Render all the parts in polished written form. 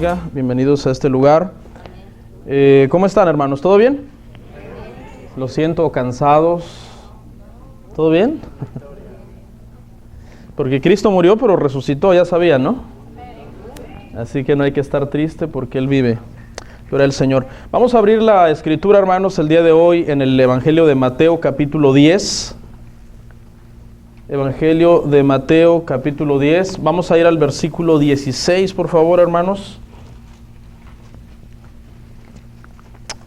bendiga. Bienvenidos a este lugar. ¿Cómo están, hermanos? ¿Todo bien? Lo siento cansados. ¿Todo bien? Porque Cristo murió, pero resucitó, ya sabían, ¿no? Así que no hay que estar triste porque Él vive. Gloria al Señor. Vamos a abrir la Escritura, hermanos, el día de hoy en el Evangelio de Mateo, capítulo 10. Evangelio de Mateo, capítulo 10. Vamos a ir al versículo 16, por favor, hermanos.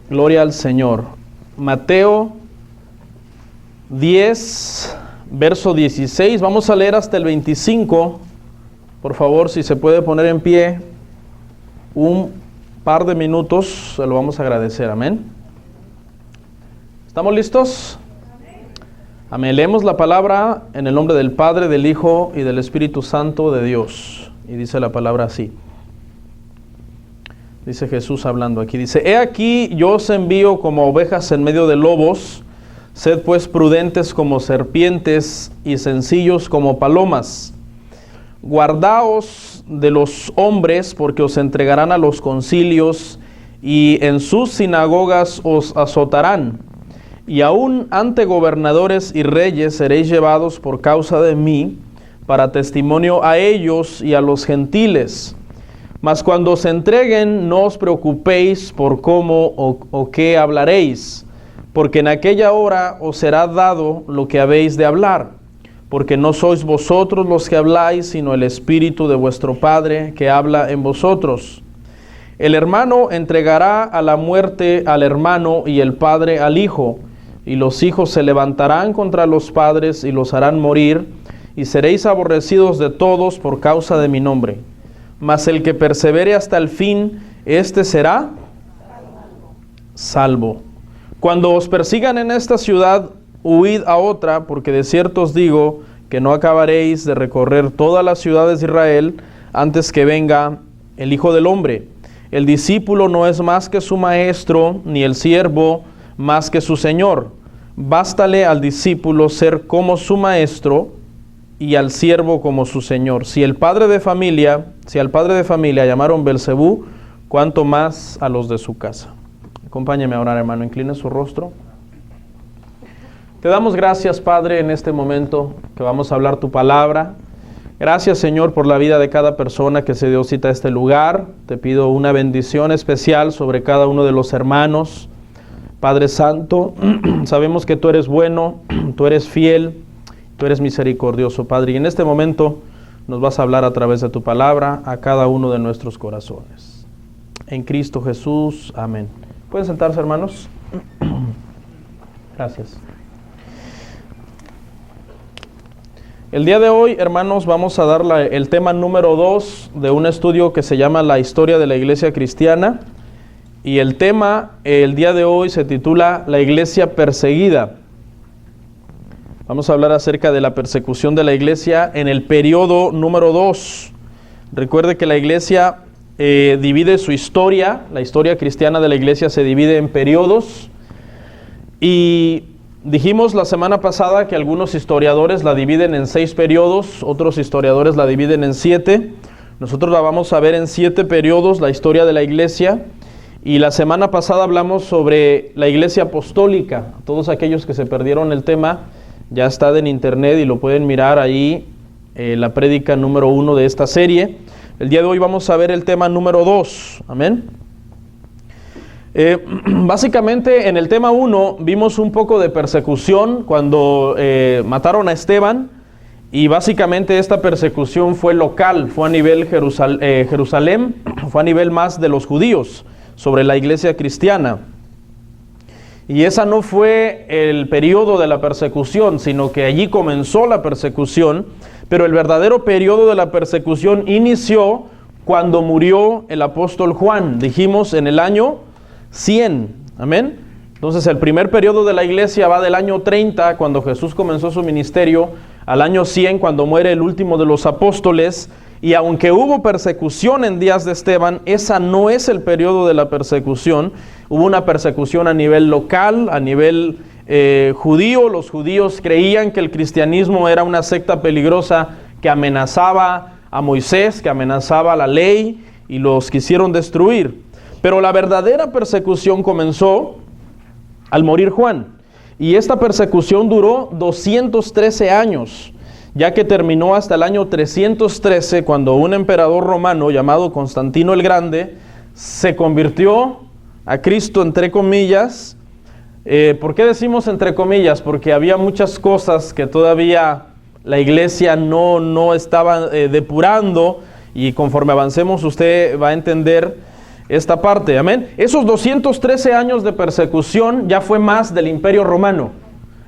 Gloria al Señor. Mateo 10, verso 16. Vamos a leer hasta el 25. Por favor, si se puede poner en pie un par de minutos, se lo vamos a agradecer. Amén. ¿Estamos listos? Amén. Leemos la palabra en el nombre del Padre, del Hijo y del Espíritu Santo de Dios. Y dice la palabra así. Dice Jesús hablando aquí. Dice: He aquí yo os envío como ovejas en medio de lobos. Sed pues prudentes como serpientes y sencillos como palomas. Guardaos de los hombres, porque os entregarán a los concilios y en sus sinagogas os azotarán. Y aún ante gobernadores y reyes seréis llevados por causa de mí, para testimonio a ellos y a los gentiles. Mas cuando os entreguen, no os preocupéis por cómo o qué hablaréis, porque en aquella hora os será dado lo que habéis de hablar, porque no sois vosotros los que habláis, sino el Espíritu de vuestro Padre que habla en vosotros. El hermano entregará a la muerte al hermano y el padre al hijo, y los hijos se levantarán contra los padres y los harán morir, y seréis aborrecidos de todos por causa de mi nombre. Mas el que persevere hasta el fin, éste será salvo. Cuando os persigan en esta ciudad, huid a otra, porque de cierto os digo que no acabaréis de recorrer todas las ciudades de Israel antes que venga el Hijo del Hombre. El discípulo no es más que su maestro, ni el siervo más que su señor. Bástale al discípulo ser como su maestro y al siervo como su señor. Si al padre de familia llamaron Belcebú, cuánto más a los de su casa. Acompáñeme a orar, hermano. Incline su rostro. Te damos gracias, Padre, en este momento que vamos a hablar tu palabra. Gracias, Señor, por la vida de cada persona que se dio cita a este lugar. Te pido una bendición especial sobre cada uno de los hermanos. Padre Santo, sabemos que tú eres bueno, tú eres fiel, tú eres misericordioso, Padre. Y en este momento nos vas a hablar a través de tu palabra a cada uno de nuestros corazones. En Cristo Jesús, amén. ¿Pueden sentarse, hermanos? Gracias. El día de hoy, hermanos, vamos a dar el tema número 2 de un estudio que se llama La historia de la iglesia cristiana. Y el tema, el día de hoy, se titula La iglesia perseguida. Vamos a hablar acerca de la persecución de la iglesia en el periodo número 2. Recuerde que la iglesia divide su historia, la historia cristiana de la iglesia se divide en periodos. Y dijimos la semana pasada que algunos historiadores la dividen en 6 periodos, otros historiadores la dividen en 7. Nosotros la vamos a ver en 7 periodos, la historia de la iglesia. Y la semana pasada hablamos sobre la iglesia apostólica. Todos aquellos que se perdieron el tema, ya está en internet y lo pueden mirar ahí, la prédica número 1 de esta serie. El día de hoy vamos a ver el tema número 2. Amén. Básicamente en el tema 1 vimos un poco de persecución cuando mataron a Esteban. Y básicamente esta persecución fue local, fue a nivel Jerusalén, fue a nivel más de los judíos sobre la iglesia cristiana. Y esa no fue el periodo de la persecución, sino que allí comenzó la persecución, pero el verdadero periodo de la persecución inició cuando murió el apóstol Juan, dijimos en el año 100, amén. Entonces el primer periodo de la iglesia va del año 30, cuando Jesús comenzó su ministerio, al año 100, cuando muere el último de los apóstoles. Y aunque hubo persecución en días de Esteban, esa no es el periodo de la persecución. Hubo una persecución a nivel local, a nivel judío. Los judíos creían que el cristianismo era una secta peligrosa que amenazaba a Moisés, que amenazaba la ley, y los quisieron destruir. Pero la verdadera persecución comenzó al morir Juan. Y esta persecución duró 213 años, ya que terminó hasta el año 313, cuando un emperador romano llamado Constantino el Grande se convirtió a Cristo, entre comillas. ¿Por qué decimos entre comillas? Porque había muchas cosas que todavía la iglesia no estaba depurando, y conforme avancemos usted va a entender esta parte, amén. Esos 213 años de persecución ya fue más del Imperio Romano.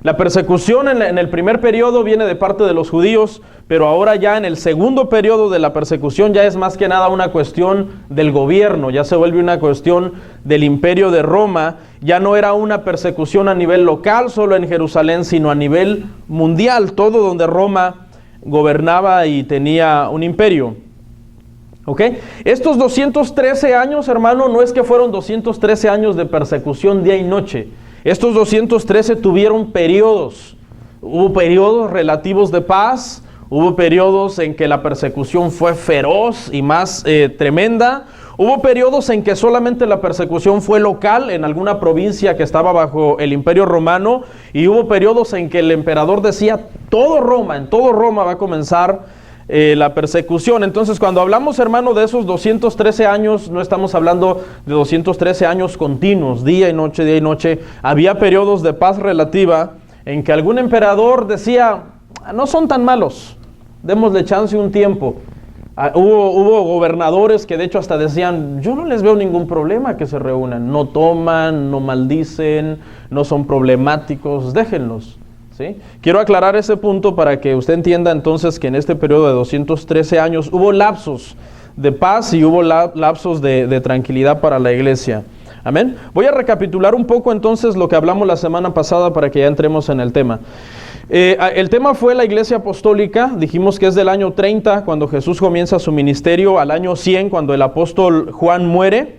La persecución en el primer periodo viene de parte de los judíos, pero ahora ya en el segundo periodo de la persecución ya es más que nada una cuestión del gobierno, ya se vuelve una cuestión del Imperio de Roma. Ya no era una persecución a nivel local, solo en Jerusalén, sino a nivel mundial, todo donde Roma gobernaba y tenía un imperio. ¿Ok? Estos 213 años, hermano, no es que fueron 213 años de persecución día y noche. Estos 213 tuvieron periodos. Hubo periodos relativos de paz, hubo periodos en que la persecución fue feroz y más tremenda. Hubo periodos en que solamente la persecución fue local en alguna provincia que estaba bajo el Imperio Romano, y hubo periodos en que el emperador decía, en todo Roma va a comenzar la persecución. Entonces, cuando hablamos, hermano, de esos 213 años, no estamos hablando de 213 años continuos, día y noche. Había periodos de paz relativa en que algún emperador decía, no son tan malos, démosle chance un tiempo. Hubo gobernadores que de hecho hasta decían, yo no les veo ningún problema que se reúnan, no toman, no maldicen, no son problemáticos, déjenlos. ¿Sí? Quiero aclarar ese punto para que usted entienda entonces que en este periodo de 213 años hubo lapsos de paz y hubo lapsos de tranquilidad para la iglesia. Amén. Voy a recapitular un poco entonces lo que hablamos la semana pasada para que ya entremos en el tema. El tema fue la iglesia apostólica. Dijimos que es del año 30 cuando Jesús comienza su ministerio, al año 100 cuando el apóstol Juan muere.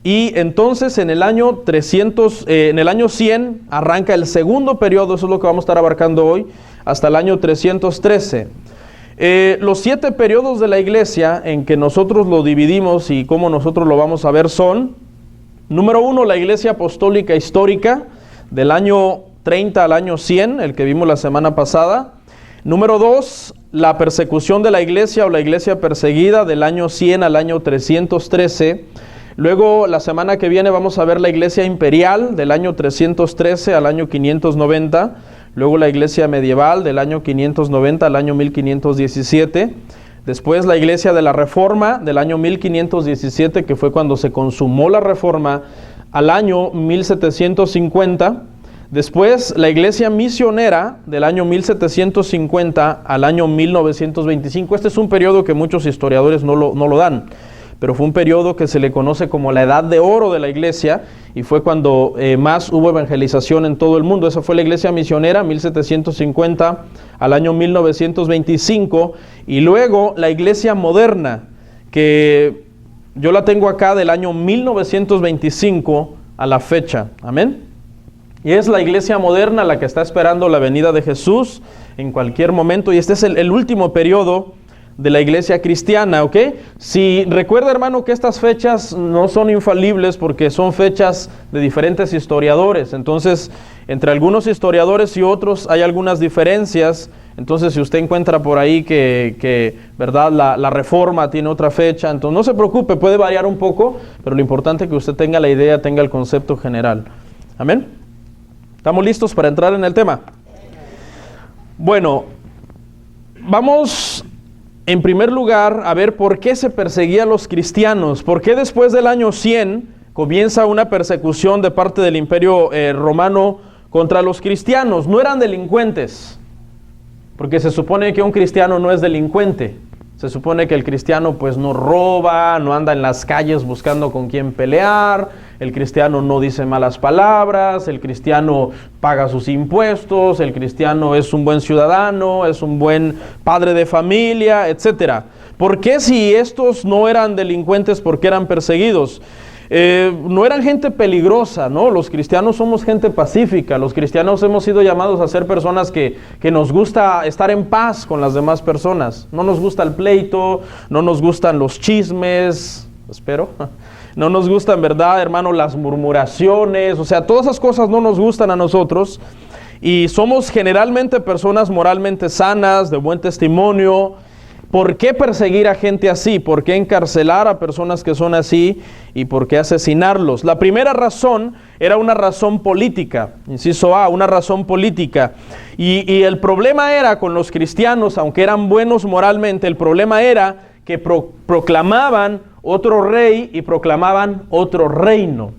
Y entonces en el año 100 arranca el segundo periodo, eso es lo que vamos a estar abarcando hoy, hasta el año 313. Los 7 periodos de la iglesia en que nosotros lo dividimos y cómo nosotros lo vamos a ver son: número 1, la iglesia apostólica histórica, del año 30 al año 100, el que vimos la semana pasada. Número 2, la persecución de la iglesia o la iglesia perseguida, del año 100 al año 313. Luego, la semana que viene vamos a ver la iglesia imperial del año 313 al año 590. Luego la iglesia medieval del año 590 al año 1517. Después la iglesia de la Reforma del año 1517, que fue cuando se consumó la Reforma, al año 1750. Después la iglesia misionera del año 1750 al año 1925. Este es un periodo que muchos historiadores no lo dan, pero fue un periodo que se le conoce como la edad de oro de la iglesia, y fue cuando más hubo evangelización en todo el mundo. Esa fue la iglesia misionera, 1750 al año 1925, y luego la iglesia moderna, que yo la tengo acá del año 1925 a la fecha, amén. Y es la iglesia moderna la que está esperando la venida de Jesús en cualquier momento, y este es el último periodo de la iglesia cristiana, ¿ok? Si recuerda, hermano, que estas fechas no son infalibles porque son fechas de diferentes historiadores. Entonces, entre algunos historiadores y otros hay algunas diferencias. Entonces, si usted encuentra por ahí que ¿verdad? La Reforma tiene otra fecha, entonces no se preocupe, puede variar un poco, pero lo importante es que usted tenga la idea, tenga el concepto general. ¿Amén? ¿Estamos listos para entrar en el tema? Bueno, vamos en primer lugar a ver por qué se perseguía a los cristianos. ¿Por qué después del año 100 comienza una persecución de parte del Imperio Romano contra los cristianos? No eran delincuentes, porque se supone que un cristiano no es delincuente. Se supone que el cristiano pues no roba, no anda en las calles buscando con quién pelear, el cristiano no dice malas palabras, el cristiano paga sus impuestos, el cristiano es un buen ciudadano, es un buen padre de familia, etc. ¿Por qué si estos no eran delincuentes, por qué eran perseguidos? no eran gente peligrosa, ¿no? Los cristianos somos gente pacífica. Los cristianos hemos sido llamados a ser personas que nos gusta estar en paz con las demás personas. No nos gusta el pleito, no nos gustan los chismes, espero. No nos gustan, ¿verdad, hermano? Las murmuraciones, o sea, todas esas cosas no nos gustan a nosotros. Y somos generalmente personas moralmente sanas, de buen testimonio. ¿Por qué perseguir a gente así? ¿Por qué encarcelar a personas que son así? ¿Y por qué asesinarlos? La primera razón era una razón política, inciso A, una razón política. Y el problema era con los cristianos, aunque eran buenos moralmente, el problema era que proclamaban otro rey y proclamaban otro reino.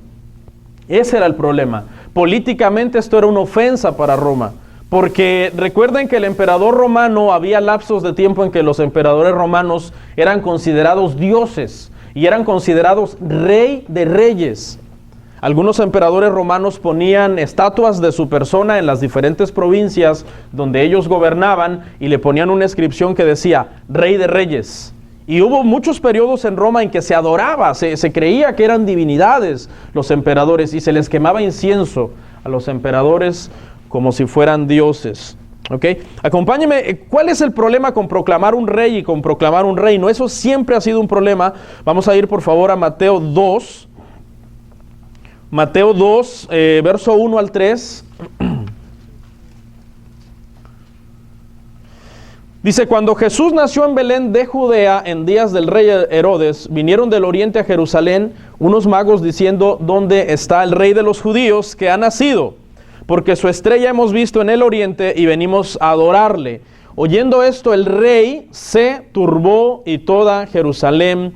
Ese era el problema. Políticamente esto era una ofensa para Roma, porque recuerden que el emperador romano, había lapsos de tiempo en que los emperadores romanos eran considerados dioses y eran considerados rey de reyes. Algunos emperadores romanos ponían estatuas de su persona en las diferentes provincias donde ellos gobernaban y le ponían una inscripción que decía rey de reyes. Y hubo muchos periodos en Roma en que se adoraba, se creía que eran divinidades los emperadores y se les quemaba incienso a los emperadores como si fueran dioses. ¿Ok? Acompáñeme, ¿cuál es el problema con proclamar un rey y con proclamar un reino? Eso siempre ha sido un problema. Vamos a ir por favor a Mateo 2. Mateo 2, verso 1 al 3. Dice, cuando Jesús nació en Belén de Judea en días del rey Herodes, vinieron del oriente a Jerusalén unos magos diciendo, ¿dónde está el rey de los judíos que ha nacido? Porque su estrella hemos visto en el oriente y venimos a adorarle. Oyendo esto, el rey se turbó y toda Jerusalén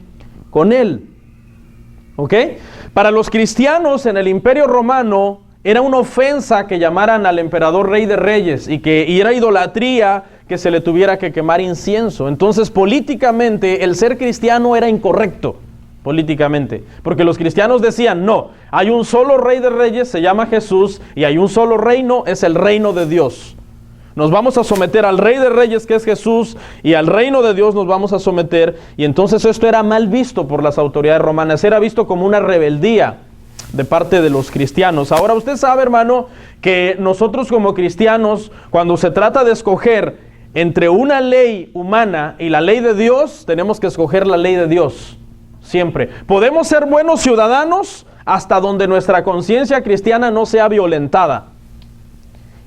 con él. ¿Ok? Para los cristianos en el Imperio Romano era una ofensa que llamaran al emperador rey de reyes y era idolatría que se le tuviera que quemar incienso. Entonces, políticamente, el ser cristiano era incorrecto, políticamente. Porque los cristianos decían, no, hay un solo rey de reyes, se llama Jesús, y hay un solo reino, es el reino de Dios. Nos vamos a someter al rey de reyes, que es Jesús, y al reino de Dios nos vamos a someter. Y entonces esto era mal visto por las autoridades romanas, era visto como una rebeldía de parte de los cristianos. Ahora usted sabe, hermano, que nosotros como cristianos, cuando se trata de escoger entre una ley humana y la ley de Dios, tenemos que escoger la ley de Dios, siempre. Podemos ser buenos ciudadanos hasta donde nuestra conciencia cristiana no sea violentada.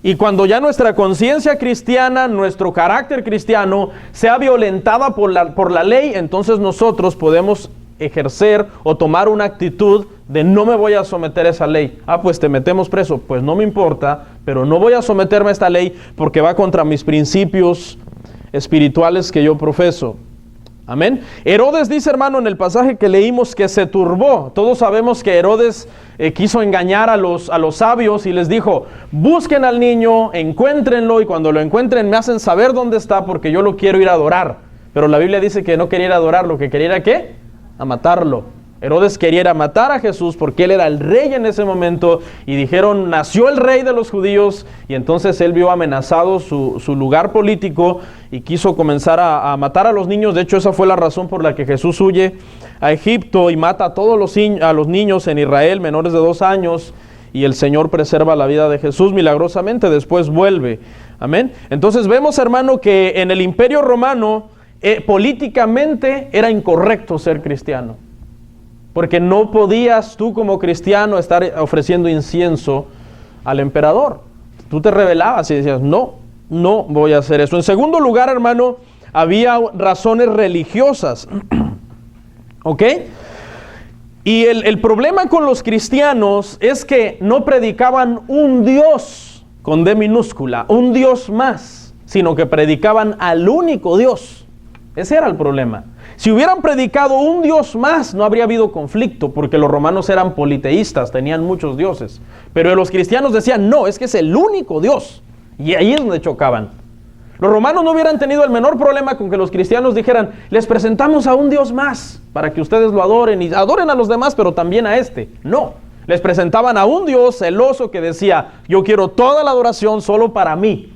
Y cuando ya nuestra conciencia cristiana, nuestro carácter cristiano sea violentada por la ley, entonces nosotros podemos ejercer o tomar una actitud de no me voy a someter a esa ley. Pues te metemos preso. Pues no me importa, pero no voy a someterme a esta ley porque va contra mis principios espirituales que yo profeso. Amén. Herodes dice, hermano, en el pasaje que leímos que se turbó. Todos sabemos que Herodes quiso engañar a los sabios y les dijo, busquen al niño, encuéntrenlo y cuando lo encuentren me hacen saber dónde está porque yo lo quiero ir a adorar. Pero la Biblia dice que no quería ir a adorar, lo que quería era ¿qué? A matarlo. Herodes quería ir a matar a Jesús porque él era el rey en ese momento y dijeron, nació el rey de los judíos y entonces él vio amenazado su lugar político y quiso comenzar a matar a los niños. De hecho, esa fue la razón por la que Jesús huye a Egipto y mata a todos los niños en Israel menores de 2 años y el Señor preserva la vida de Jesús milagrosamente, después vuelve. Amén. Entonces vemos, hermano, que en el Imperio Romano políticamente era incorrecto ser cristiano. Porque no podías tú como cristiano estar ofreciendo incienso al emperador. Tú te rebelabas y decías, no voy a hacer eso. En segundo lugar, hermano, había razones religiosas. ¿Ok? Y el problema con los cristianos es que no predicaban un Dios con D minúscula, un Dios más, sino que predicaban al único Dios. Ese era el problema. Si hubieran predicado un Dios más, no habría habido conflicto, porque los romanos eran politeístas, tenían muchos dioses. Pero los cristianos decían, no, es que es el único Dios. Y ahí es donde chocaban. Los romanos no hubieran tenido el menor problema con que los cristianos dijeran, les presentamos a un Dios más, para que ustedes lo adoren, y adoren a los demás, pero también a este. No, les presentaban a un Dios celoso que decía, yo quiero toda la adoración solo para mí.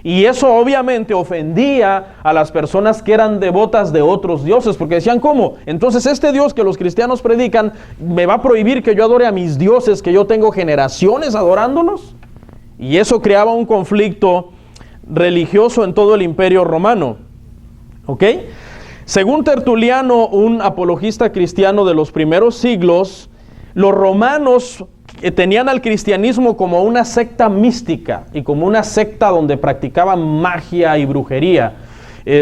Y eso obviamente ofendía a las personas que eran devotas de otros dioses, porque decían, ¿cómo? Entonces este Dios que los cristianos predican me va a prohibir que yo adore a mis dioses, que yo tengo generaciones adorándolos. Y eso creaba un conflicto religioso en todo el Imperio Romano. ¿Ok? Según Tertuliano, un apologista cristiano de los primeros siglos, los romanos tenían al cristianismo como una secta mística y como una secta donde practicaban magia y brujería,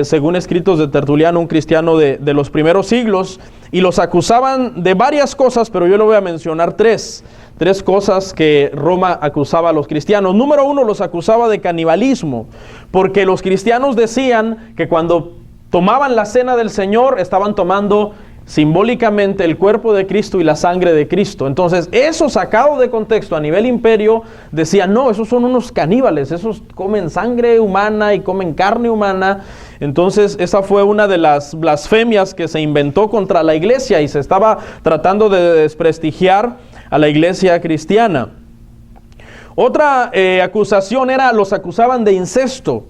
según escritos de Tertuliano, un cristiano de los primeros siglos, y los acusaban de varias cosas, pero yo le voy a mencionar tres cosas que Roma acusaba a los cristianos. Número uno, los acusaba de canibalismo, porque los cristianos decían que cuando tomaban la cena del Señor, estaban tomando simbólicamente el cuerpo de Cristo y la sangre de Cristo. Entonces, eso sacado de contexto a nivel imperio, decían, no, esos son unos caníbales, esos comen sangre humana y comen carne humana. Entonces, esa fue una de las blasfemias que se inventó contra la iglesia y se estaba tratando de desprestigiar a la iglesia cristiana. Otra acusación era, los acusaban de incesto.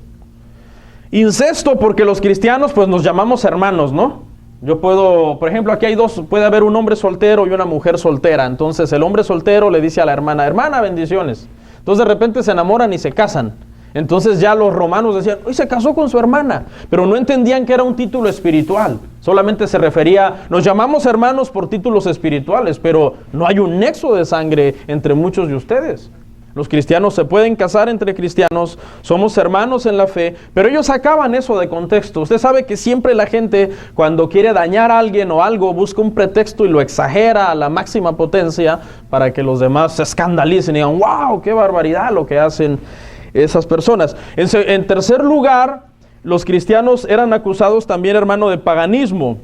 Incesto porque los cristianos pues nos llamamos hermanos, ¿no? Yo puedo, por ejemplo, aquí hay dos, puede haber un hombre soltero y una mujer soltera. Entonces el hombre soltero le dice a la hermana, hermana, bendiciones. Entonces de repente se enamoran y se casan. Entonces ya los romanos decían, hoy se casó con su hermana, pero no entendían que era un título espiritual. Solamente se refería, nos llamamos hermanos por títulos espirituales, pero no hay un nexo de sangre entre muchos de ustedes. Los cristianos se pueden casar entre cristianos, somos hermanos en la fe, pero ellos sacaban eso de contexto. Usted sabe que siempre la gente, cuando quiere dañar a alguien o algo, busca un pretexto y lo exagera a la máxima potencia para que los demás se escandalicen y digan, wow, qué barbaridad lo que hacen esas personas. En tercer lugar, los cristianos eran acusados también, hermano, de paganismo,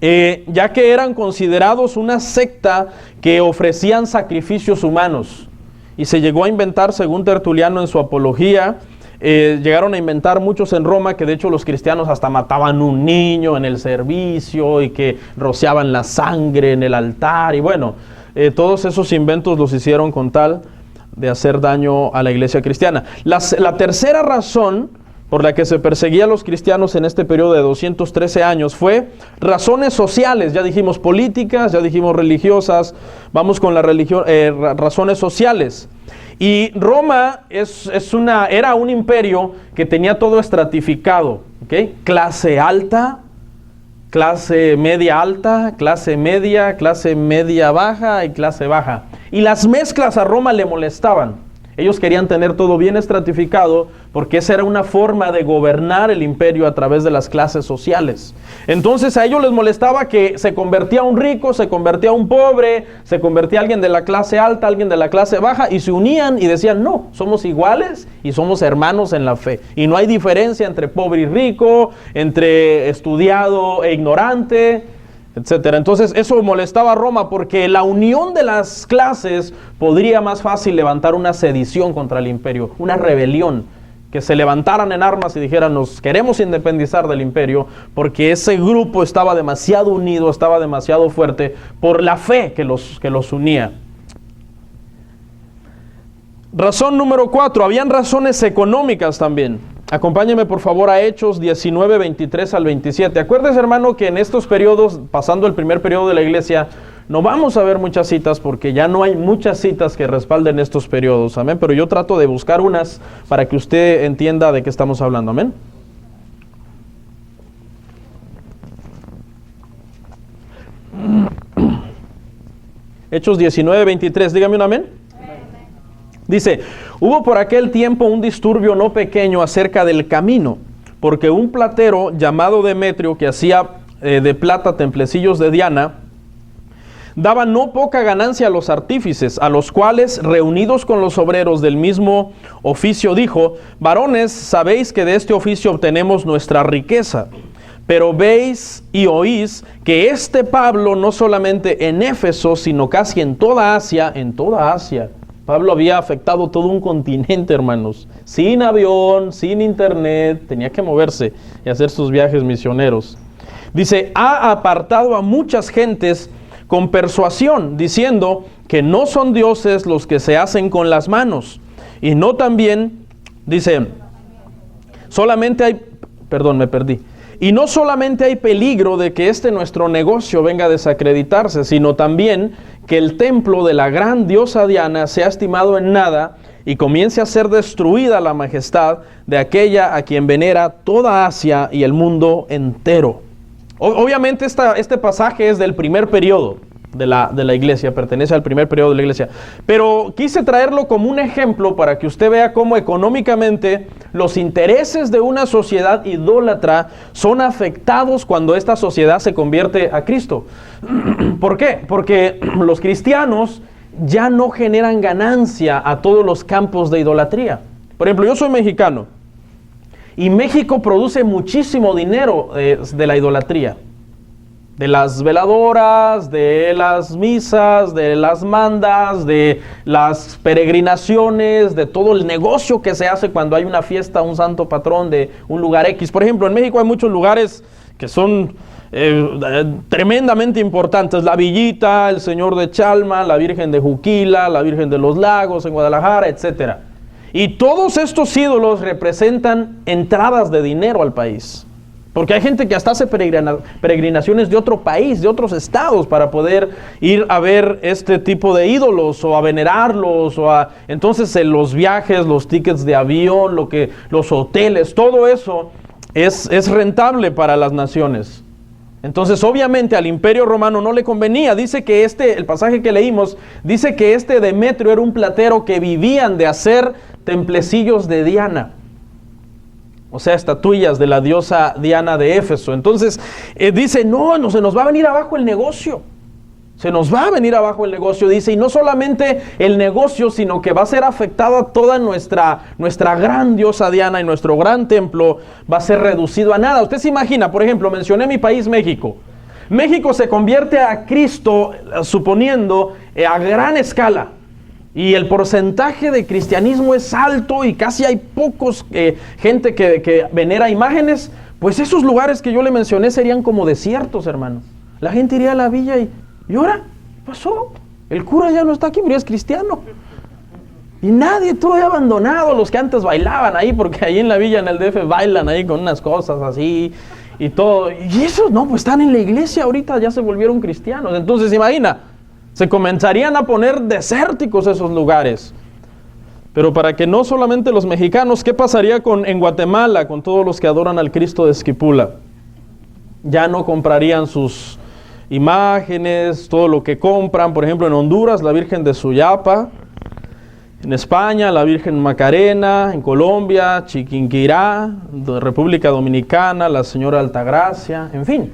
ya que eran considerados una secta que ofrecían sacrificios humanos. Y se llegó a inventar, según Tertuliano en su apología, llegaron a inventar muchos en Roma, que de hecho los cristianos hasta mataban un niño en el servicio y que rociaban la sangre en el altar. Y bueno, todos esos inventos los hicieron con tal de hacer daño a la iglesia cristiana. La tercera razón por la que se perseguía a los cristianos en este periodo de 213 años fue razones sociales. Ya dijimos políticas, ya dijimos religiosas, vamos con la religión, razones sociales. Y Roma era un imperio que tenía todo estratificado, ¿okay? Clase alta, clase media alta, clase media baja y clase baja. Y las mezclas a Roma le molestaban. Ellos querían tener todo bien estratificado porque esa era una forma de gobernar el imperio a través de las clases sociales. Entonces a ellos les molestaba que se convertía un rico, se convertía un pobre, se convertía alguien de la clase alta, alguien de la clase baja, y se unían y decían, no, somos iguales y somos hermanos en la fe. Y no hay diferencia entre pobre y rico, entre estudiado e ignorante, etcétera. Entonces eso molestaba a Roma porque la unión de las clases podría más fácil levantar una sedición contra el imperio, una rebelión, que se levantaran en armas y dijeran, nos queremos independizar del imperio, porque ese grupo estaba demasiado unido, estaba demasiado fuerte por la fe que los unía. Razón número 4, habían razones económicas también. Acompáñeme por favor a Hechos 19, 23 al 27. Acuérdese, hermano, que en estos periodos, pasando el primer periodo de la iglesia, no vamos a ver muchas citas porque ya no hay muchas citas que respalden estos periodos, amén. Pero yo trato de buscar unas para que usted entienda de qué estamos hablando, amén. Hechos 19, 23, dígame un amén. Dice, hubo por aquel tiempo un disturbio no pequeño acerca del camino, porque un platero llamado Demetrio, que hacía de plata templecillos de Diana, daba no poca ganancia a los artífices, a los cuales, reunidos con los obreros del mismo oficio, dijo, varones, sabéis que de este oficio obtenemos nuestra riqueza, pero veis y oís que este Pablo no solamente en Éfeso, sino casi en toda Asia, Pablo había afectado todo un continente, hermanos, sin avión, sin internet, tenía que moverse y hacer sus viajes misioneros. Dice, ha apartado a muchas gentes con persuasión, diciendo que no son dioses los que se hacen con las manos, y no también, dice, Y no solamente hay peligro de que nuestro negocio venga a desacreditarse, sino también que el templo de la gran diosa Diana sea estimado en nada y comience a ser destruida la majestad de aquella a quien venera toda Asia y el mundo entero. Obviamente este pasaje es del primer periodo de la iglesia, pertenece al primer periodo de la iglesia, pero quise traerlo como un ejemplo para que usted vea cómo económicamente los intereses de una sociedad idólatra son afectados cuando esta sociedad se convierte a Cristo. ¿Por qué? Porque los cristianos ya no generan ganancia a todos los campos de idolatría. Por ejemplo, yo soy mexicano y México produce muchísimo dinero de la idolatría. De las veladoras, de las misas, de las mandas, de las peregrinaciones, de todo el negocio que se hace cuando hay una fiesta, un santo patrón de un lugar X. Por ejemplo, en México hay muchos lugares que son tremendamente importantes. La Villita, el Señor de Chalma, la Virgen de Juquila, la Virgen de los Lagos en Guadalajara, etc. Y todos estos ídolos representan entradas de dinero al país. Porque hay gente que hasta hace peregrinaciones de otro país, de otros estados, para poder ir a ver este tipo de ídolos o a venerarlos. Entonces los viajes, los tickets de avión, los hoteles, todo eso es rentable para las naciones. Entonces obviamente al Imperio Romano no le convenía. Dice que el pasaje que leímos, dice que Demetrio era un platero que vivían de hacer templecillos de Diana. O sea, estatuillas de la diosa Diana de Éfeso. Entonces, dice, no, se nos va a venir abajo el negocio. Se nos va a venir abajo el negocio, dice, y no solamente el negocio, sino que va a ser afectada toda nuestra gran diosa Diana y nuestro gran templo va a ser reducido a nada. Usted se imagina, por ejemplo, mencioné mi país, México. México se convierte a Cristo, suponiendo, a gran escala. Y el porcentaje de cristianismo es alto y casi hay pocos gente que venera imágenes. Pues esos lugares que yo le mencioné serían como desiertos, hermanos. La gente iría a la villa y ahora, ¿qué pasó? El cura ya no está aquí, pero es cristiano. Y nadie, todo abandonado, los que antes bailaban ahí, porque ahí en la villa, en el DF, bailan ahí con unas cosas así y todo. Y esos no, pues están en la iglesia ahorita, ya se volvieron cristianos. Entonces, imagina, se comenzarían a poner desérticos esos lugares. Pero para que no solamente los mexicanos, ¿qué pasaría en Guatemala con todos los que adoran al Cristo de Esquipula? Ya no comprarían sus imágenes, todo lo que compran. Por ejemplo, en Honduras, la Virgen de Suyapa. En España, la Virgen Macarena. En Colombia, Chiquinquirá. República Dominicana, la Señora Altagracia. En fin,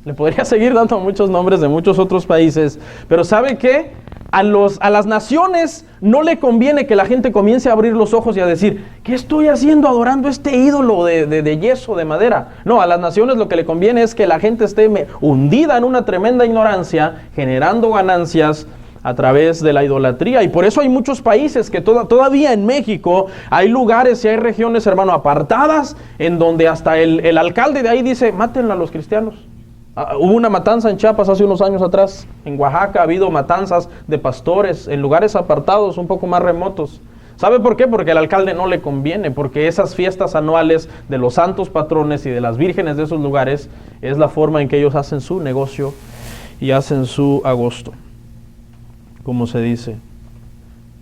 le podría seguir dando muchos nombres de muchos otros países. Pero ¿sabe qué? A las naciones no le conviene que la gente comience a abrir los ojos y a decir, ¿qué estoy haciendo adorando este ídolo de yeso, de madera? No, a las naciones lo que le conviene es que la gente esté hundida en una tremenda ignorancia, generando ganancias a través de la idolatría. Y por eso hay muchos países que todavía en México hay lugares y hay regiones, hermano, apartadas, en donde hasta el alcalde de ahí dice, mátenla a los cristianos. Hubo una matanza en Chiapas hace unos años atrás. En Oaxaca ha habido matanzas de pastores en lugares apartados, un poco más remotos. ¿Sabe por qué? Porque al alcalde no le conviene, porque esas fiestas anuales de los santos patrones y de las vírgenes de esos lugares es la forma en que ellos hacen su negocio y hacen su agosto, como se dice.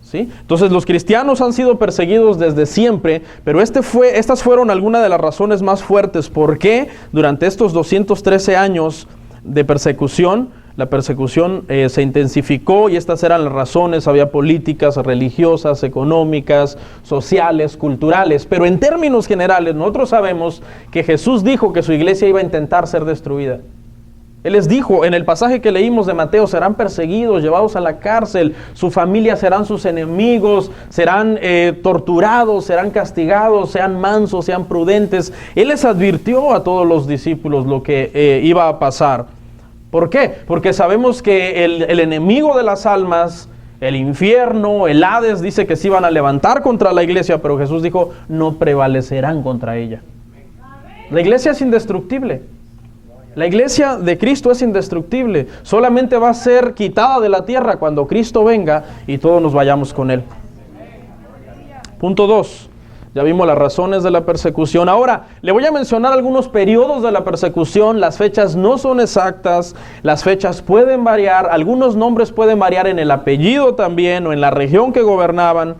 ¿Sí? Entonces los cristianos han sido perseguidos desde siempre, pero estas fueron algunas de las razones más fuertes. ¿Por qué durante estos 213 años de persecución, la persecución se intensificó? Y estas eran las razones. Había políticas, religiosas, económicas, sociales, culturales. Pero en términos generales, nosotros sabemos que Jesús dijo que su iglesia iba a intentar ser destruida. Él les dijo en el pasaje que leímos de Mateo, serán perseguidos, llevados a la cárcel, su familia serán sus enemigos, serán torturados, serán castigados, sean mansos, sean prudentes. Él les advirtió a todos los discípulos lo que iba a pasar. ¿Por qué? Porque sabemos que el enemigo de las almas, el infierno, el Hades, dice que se iban a levantar contra la iglesia, pero Jesús dijo, no prevalecerán contra ella. La iglesia es indestructible. La iglesia de Cristo es indestructible. Solamente va a ser quitada de la tierra cuando Cristo venga y todos nos vayamos con Él. Punto 2. Ya vimos las razones de la persecución. Ahora, le voy a mencionar algunos periodos de la persecución. Las fechas no son exactas, las fechas pueden variar, algunos nombres pueden variar en el apellido también o en la región que gobernaban.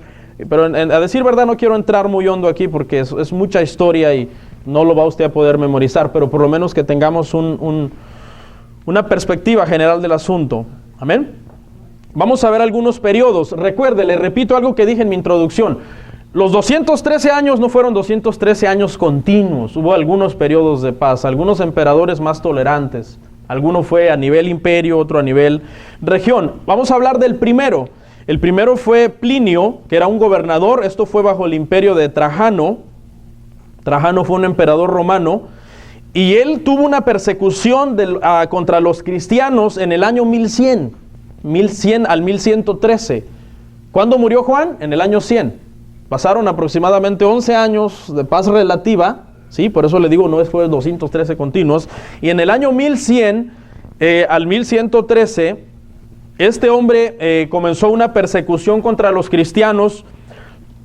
Pero a decir verdad no quiero entrar muy hondo aquí porque es mucha historia y no lo va usted a poder memorizar, pero por lo menos que tengamos una perspectiva general del asunto. Amén. Vamos a ver algunos periodos. Recuerde, le repito algo que dije en mi introducción. Los 213 años no fueron 213 años continuos. Hubo algunos periodos de paz, algunos emperadores más tolerantes. Alguno fue a nivel imperio, otro a nivel región. Vamos a hablar del primero. El primero fue Plinio, que era un gobernador. Esto fue bajo el imperio de Trajano. Trajano fue un emperador romano. Y él tuvo una persecución contra los cristianos en el año 1100 al 1113. ¿Cuándo murió Juan? En el año 100. Pasaron aproximadamente 11 años de paz relativa, ¿sí? Por eso le digo, no fue 213 continuos. Y en el año 1100 al 1113, este hombre comenzó una persecución contra los cristianos.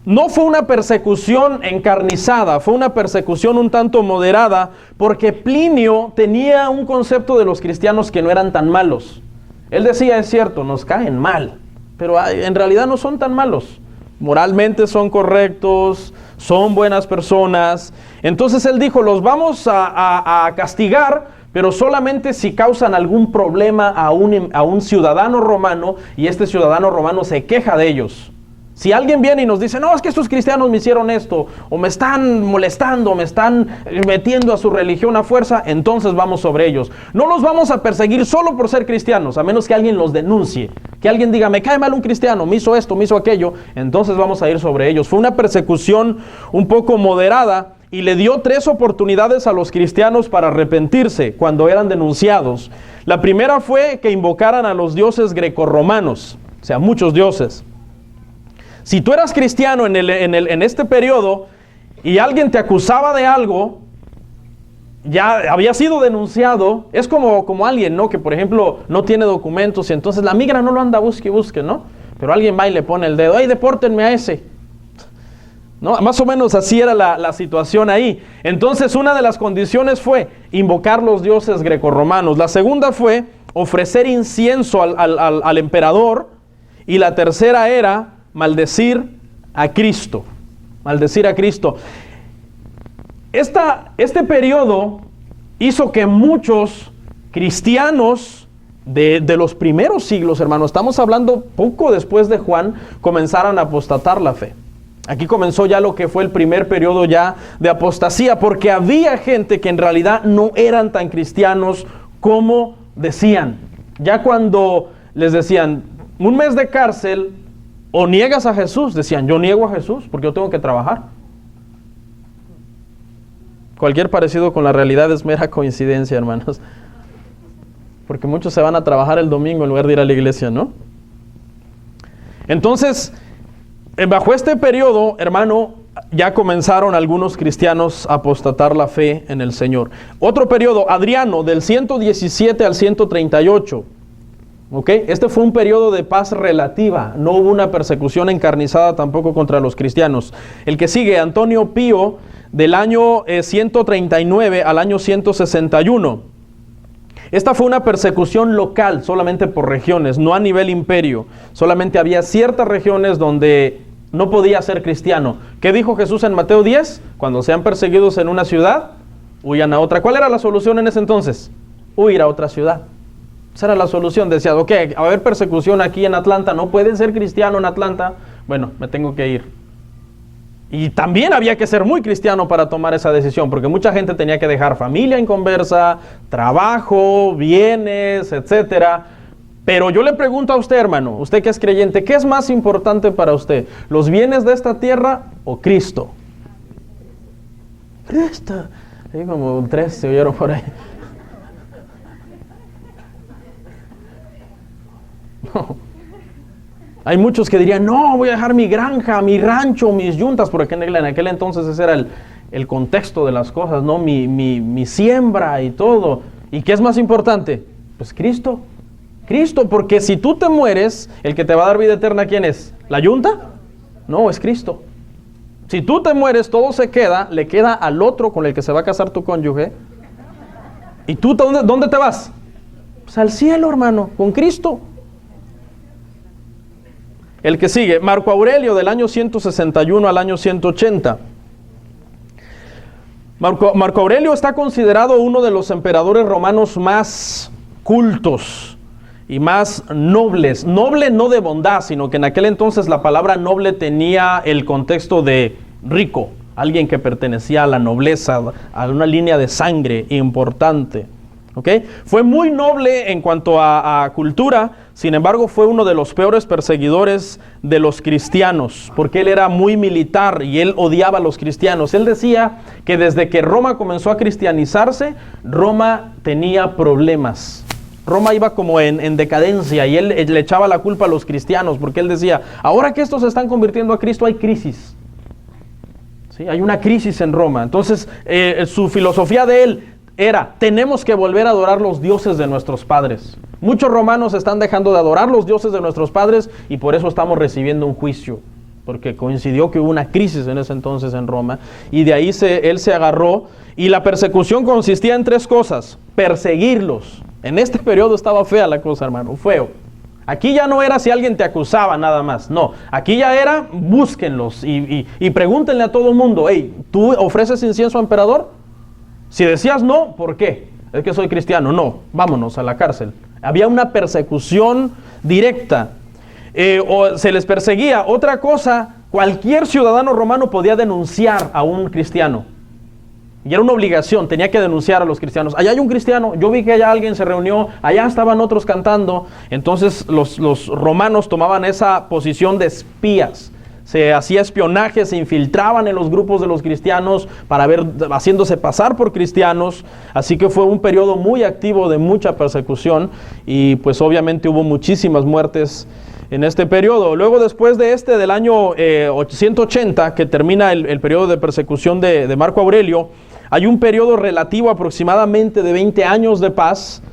No fue una persecución encarnizada, fue una persecución un tanto moderada, porque Plinio tenía un concepto de los cristianos que no eran tan malos. Él decía, es cierto, nos caen mal, pero en realidad no son tan malos. Moralmente son correctos, son buenas personas. Entonces él dijo, los vamos a castigar, pero solamente si causan algún problema a un ciudadano romano y este ciudadano romano se queja de ellos. Si alguien viene y nos dice, no, es que estos cristianos me hicieron esto, o me están molestando, me están metiendo a su religión a fuerza, entonces vamos sobre ellos. No los vamos a perseguir solo por ser cristianos, a menos que alguien los denuncie. Que alguien diga, me cae mal un cristiano, me hizo esto, me hizo aquello, entonces vamos a ir sobre ellos. Fue una persecución un poco moderada y le dio 3 oportunidades a los cristianos para arrepentirse cuando eran denunciados. La primera fue que invocaran a los dioses grecorromanos, o sea, muchos dioses. Si tú eras cristiano en este periodo y alguien te acusaba de algo, ya había sido denunciado. Es como alguien, ¿no? Que por ejemplo no tiene documentos y entonces la migra no lo anda busque, ¿no? Pero alguien va y le pone el dedo, ¡ay, depórtenme a ese! ¿No? Más o menos así era la situación ahí. Entonces una de las condiciones fue invocar los dioses grecorromanos. La segunda fue ofrecer incienso al emperador. Y la tercera era maldecir a Cristo. Maldecir a Cristo. Este periodo hizo que muchos cristianos de los primeros siglos, hermanos, estamos hablando poco después de Juan, comenzaran a apostatar la fe. Aquí comenzó ya lo que fue el primer periodo ya de apostasía, porque había gente que en realidad no eran tan cristianos como decían. Ya cuando les decían, 1 mes de cárcel, o niegas a Jesús, decían, yo niego a Jesús porque yo tengo que trabajar. Cualquier parecido con la realidad es mera coincidencia, hermanos. Porque muchos se van a trabajar el domingo en lugar de ir a la iglesia, ¿no? Entonces, bajo este periodo, hermano, ya comenzaron algunos cristianos a apostatar la fe en el Señor. Otro periodo, Adriano, del 117 al 138. ¿Okay? Este fue un periodo de paz relativa, no hubo una persecución encarnizada tampoco contra los cristianos. El que sigue, Antonio Pío, del año 139 al año 161. Esta fue una persecución local, solamente por regiones, no a nivel imperio. Solamente había ciertas regiones donde no podía ser cristiano. ¿Qué dijo Jesús en Mateo 10? Cuando sean perseguidos en una ciudad, huyan a otra. ¿Cuál era la solución en ese entonces? Huir a otra ciudad. Esa era la solución. Decía, ok, va a haber persecución aquí en Atlanta, no pueden ser cristiano en Atlanta, bueno, me tengo que ir. Y también había que ser muy cristiano para tomar esa decisión, porque mucha gente tenía que dejar familia inconversa, trabajo, bienes, etcétera. Pero yo le pregunto a usted, hermano, usted que es creyente, ¿qué es más importante para usted? ¿Los bienes de esta tierra o Cristo? Cristo. Hay como 3 se oyeron por ahí. No. Hay muchos que dirían, no, voy a dejar mi granja, mi rancho, mis yuntas, porque en aquel entonces ese era el contexto de las cosas, ¿no? Mi siembra y todo. ¿Y qué es más importante? Pues Cristo. Cristo, porque si tú te mueres, el que te va a dar vida eterna, ¿quién es? ¿La yunta? No, es Cristo. Si tú te mueres, todo se queda, le queda al otro con el que se va a casar tu cónyuge. ¿Y tú dónde te vas? Pues al cielo, hermano, con Cristo. El que sigue, Marco Aurelio, del año 161 al año 180. Marco Aurelio está considerado uno de los emperadores romanos más cultos y más nobles. Noble no de bondad, sino que en aquel entonces la palabra noble tenía el contexto de rico, alguien que pertenecía a la nobleza, a una línea de sangre importante. ¿Okay? Fue muy noble en cuanto a cultura, sin embargo fue uno de los peores perseguidores de los cristianos, porque él era muy militar y él odiaba a los cristianos. Él decía que desde que Roma comenzó a cristianizarse, Roma tenía problemas. Roma iba como en decadencia y él le echaba la culpa a los cristianos, porque él decía, ahora que estos se están convirtiendo a Cristo hay crisis. ¿Sí? Hay una crisis en Roma. Entonces su filosofía de él era, tenemos que volver a adorar los dioses de nuestros padres. Muchos romanos están dejando de adorar los dioses de nuestros padres y por eso estamos recibiendo un juicio, porque coincidió que hubo una crisis en ese entonces en Roma, y de ahí él se agarró, y la persecución consistía en 3 cosas: perseguirlos. En este periodo estaba fea la cosa, hermano, feo. Aquí ya no era si alguien te acusaba nada más, no, aquí ya era, búsquenlos y pregúntenle a todo el mundo, hey, ¿tú ofreces incienso a emperador? Si decías no, ¿por qué? Es que soy cristiano. No, vámonos a la cárcel. Había una persecución directa. O se les perseguía. Otra cosa, cualquier ciudadano romano podía denunciar a un cristiano. Y era una obligación, tenía que denunciar a los cristianos. Allá hay un cristiano, yo vi que allá alguien se reunió, allá estaban otros cantando. Entonces los romanos tomaban esa posición de espías. Se hacía espionaje, se infiltraban en los grupos de los cristianos para ver, haciéndose pasar por cristianos. Así que fue un periodo muy activo de mucha persecución y pues obviamente hubo muchísimas muertes en este periodo. Luego después de del año 180, que termina el periodo de persecución de Marco Aurelio, hay un periodo relativo aproximadamente de 20 años de paz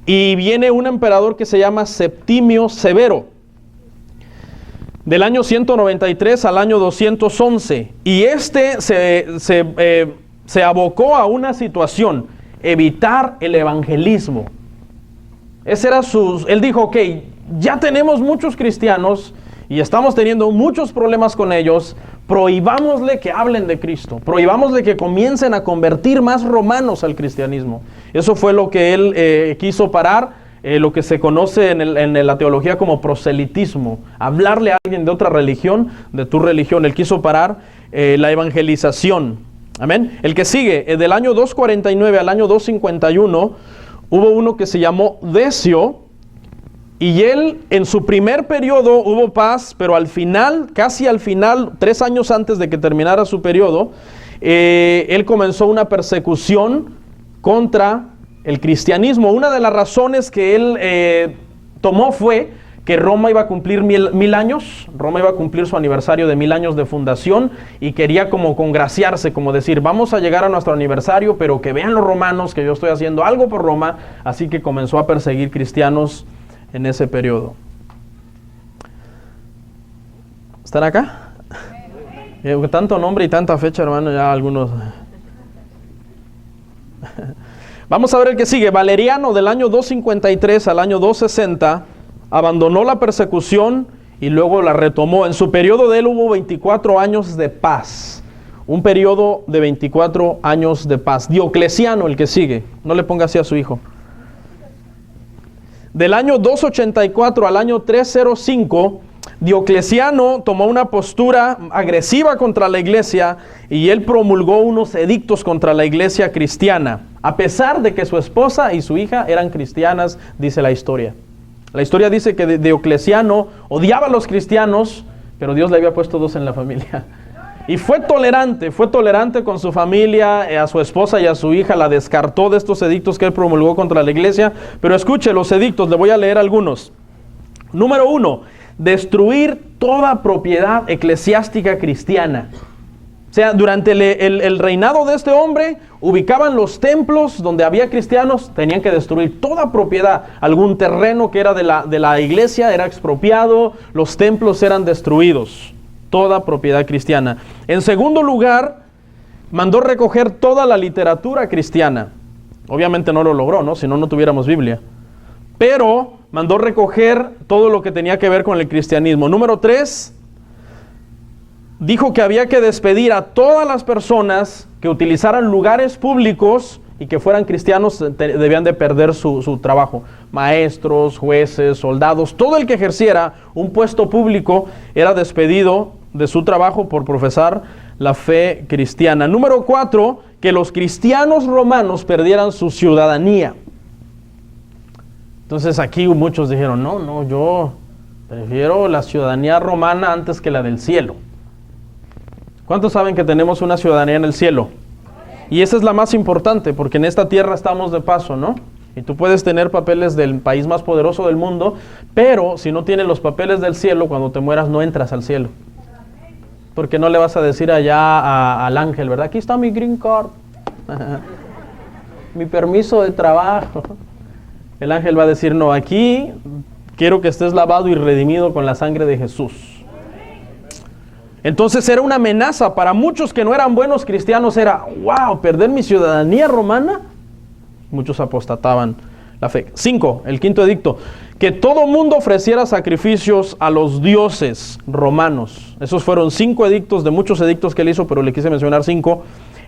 y viene un emperador que se llama Septimio Severo, del año 193 al año 211, y se abocó a una situación: evitar el evangelismo. Ese era él dijo, ok, ya tenemos muchos cristianos y estamos teniendo muchos problemas con ellos, prohibámosle que hablen de Cristo, prohibámosle que comiencen a convertir más romanos al cristianismo. Eso fue lo que él quiso parar. Lo que se conoce en la teología como proselitismo, hablarle a alguien de otra religión, de tu religión. Él quiso parar la evangelización. Amén. El que sigue, del año 249 al año 251, hubo uno que se llamó Decio, y él en su primer periodo hubo paz, pero al final, casi al final, 3 años antes de que terminara su periodo, él comenzó una persecución contra el cristianismo. Una de las razones que él tomó fue que Roma iba a cumplir 1000 años, Roma iba a cumplir su aniversario de 1000 años de fundación, y quería como congraciarse, como decir, vamos a llegar a nuestro aniversario, pero que vean los romanos que yo estoy haciendo algo por Roma. Así que comenzó a perseguir cristianos en ese periodo. ¿Están acá? Tanto nombre y tanta fecha, hermano, ya algunos... Vamos a ver el que sigue. Valeriano, del año 253 al año 260, abandonó la persecución y luego la retomó. En su periodo de él hubo 24 años de paz. Un periodo de 24 años de paz. Diocleciano, el que sigue. No le ponga así a su hijo. Del año 284 al año 305, Diocleciano tomó una postura agresiva contra la iglesia y él promulgó unos edictos contra la iglesia cristiana, a pesar de que su esposa y su hija eran cristianas, dice la historia. La historia dice que Diocleciano odiaba a los cristianos, pero Dios le había puesto 2 en la familia. Y fue tolerante con su familia, a su esposa y a su hija la descartó de estos edictos que él promulgó contra la iglesia. Pero escuche los edictos, le voy a leer algunos. Número 1, destruir toda propiedad eclesiástica cristiana. O sea, durante el reinado de este hombre, ubicaban los templos donde había cristianos, tenían que destruir toda propiedad. Algún terreno que era de la iglesia era expropiado, los templos eran destruidos. toda propiedad cristiana. En segundo lugar, mandó recoger toda la literatura cristiana. Obviamente no lo logró, ¿no? Si no, no tuviéramos Biblia. Pero mandó recoger todo lo que tenía que ver con el cristianismo. Número 3, dijo que había que despedir a todas las personas que utilizaran lugares públicos y que fueran cristianos, debían de perder su trabajo. Maestros, jueces, soldados, todo el que ejerciera un puesto público era despedido de su trabajo por profesar la fe cristiana. Número 4, que los cristianos romanos perdieran su ciudadanía. Entonces aquí muchos dijeron, no, yo prefiero la ciudadanía romana antes que la del cielo. ¿Cuántos saben que tenemos una ciudadanía en el cielo? Y esa es la más importante, porque en esta tierra estamos de paso, ¿no? Y tú puedes tener papeles del país más poderoso del mundo, pero si no tienes los papeles del cielo, cuando te mueras no entras al cielo. Porque no le vas a decir allá al ángel, ¿verdad? Aquí está mi green card, mi permiso de trabajo. El ángel va a decir, no, aquí quiero que estés lavado y redimido con la sangre de Jesús. Entonces era una amenaza para muchos que no eran buenos cristianos, era, wow, perder mi ciudadanía romana. Muchos apostataban la fe. 5, el quinto edicto, que todo mundo ofreciera sacrificios a los dioses romanos. Esos fueron 5 edictos de muchos edictos que él hizo, pero le quise mencionar 5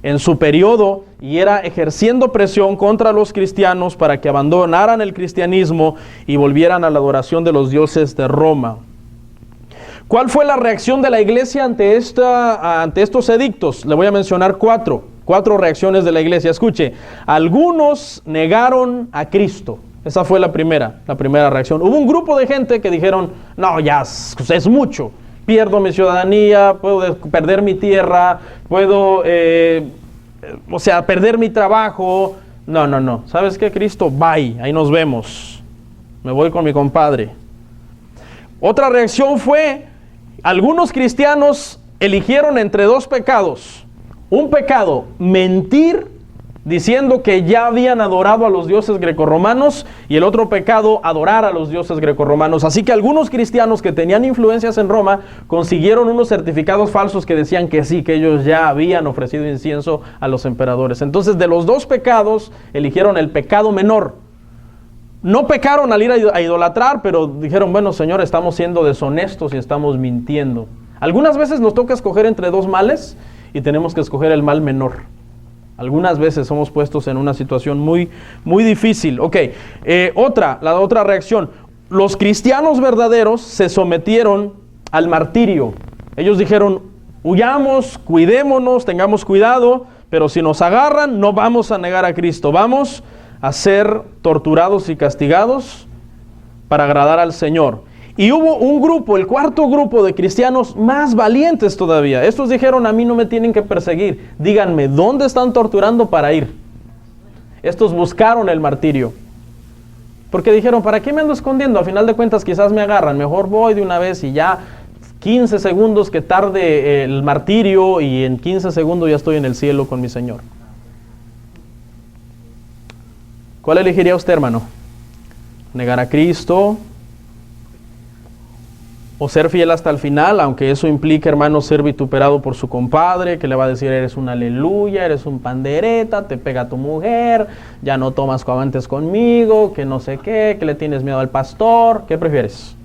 en su periodo, y era ejerciendo presión contra los cristianos para que abandonaran el cristianismo y volvieran a la adoración de los dioses de Roma. ¿Cuál fue la reacción de la iglesia ante estos edictos? Le voy a mencionar 4 reacciones de la iglesia. Escuche, algunos negaron a Cristo. Esa fue la primera reacción. Hubo un grupo de gente que dijeron, no, ya es mucho. Pierdo mi ciudadanía, puedo perder mi tierra, puedo, perder mi trabajo. No. ¿Sabes qué, Cristo? Bye, ahí nos vemos. Me voy con mi compadre. Otra reacción fue, algunos cristianos eligieron entre 2 pecados. Un pecado, mentir, diciendo que ya habían adorado a los dioses grecorromanos, y el otro pecado, adorar a los dioses grecorromanos. Así que algunos cristianos que tenían influencias en Roma consiguieron unos certificados falsos que decían que sí, que ellos ya habían ofrecido incienso a los emperadores. Entonces, de los 2 pecados, eligieron el pecado menor. No pecaron al ir a idolatrar, pero dijeron, bueno, Señor, estamos siendo deshonestos y estamos mintiendo. Algunas veces nos toca escoger entre 2 males y tenemos que escoger el mal menor. Algunas veces somos puestos en una situación muy, muy difícil. Ok, la otra reacción. Los cristianos verdaderos se sometieron al martirio. Ellos dijeron, huyamos, cuidémonos, tengamos cuidado, pero si nos agarran, no vamos a negar a Cristo. Vamos a ser torturados y castigados para agradar al Señor. Y hubo un grupo, el 4º grupo de cristianos más valientes todavía. Estos dijeron, a mí no me tienen que perseguir. Díganme, ¿dónde están torturando para ir? Estos buscaron el martirio. Porque dijeron, ¿para qué me ando escondiendo? A final de cuentas quizás me agarran. Mejor voy de una vez y ya 15 segundos que tarde el martirio y en 15 segundos ya estoy en el cielo con mi Señor. ¿Cuál elegiría usted, hermano? ¿Negar a Cristo o ser fiel hasta el final? Aunque eso implique, hermano, ser vituperado por su compadre, que le va a decir, eres un aleluya, eres un pandereta, te pega tu mujer, ya no tomas coavantes conmigo, que no sé qué, que le tienes miedo al pastor. ¿Qué prefieres?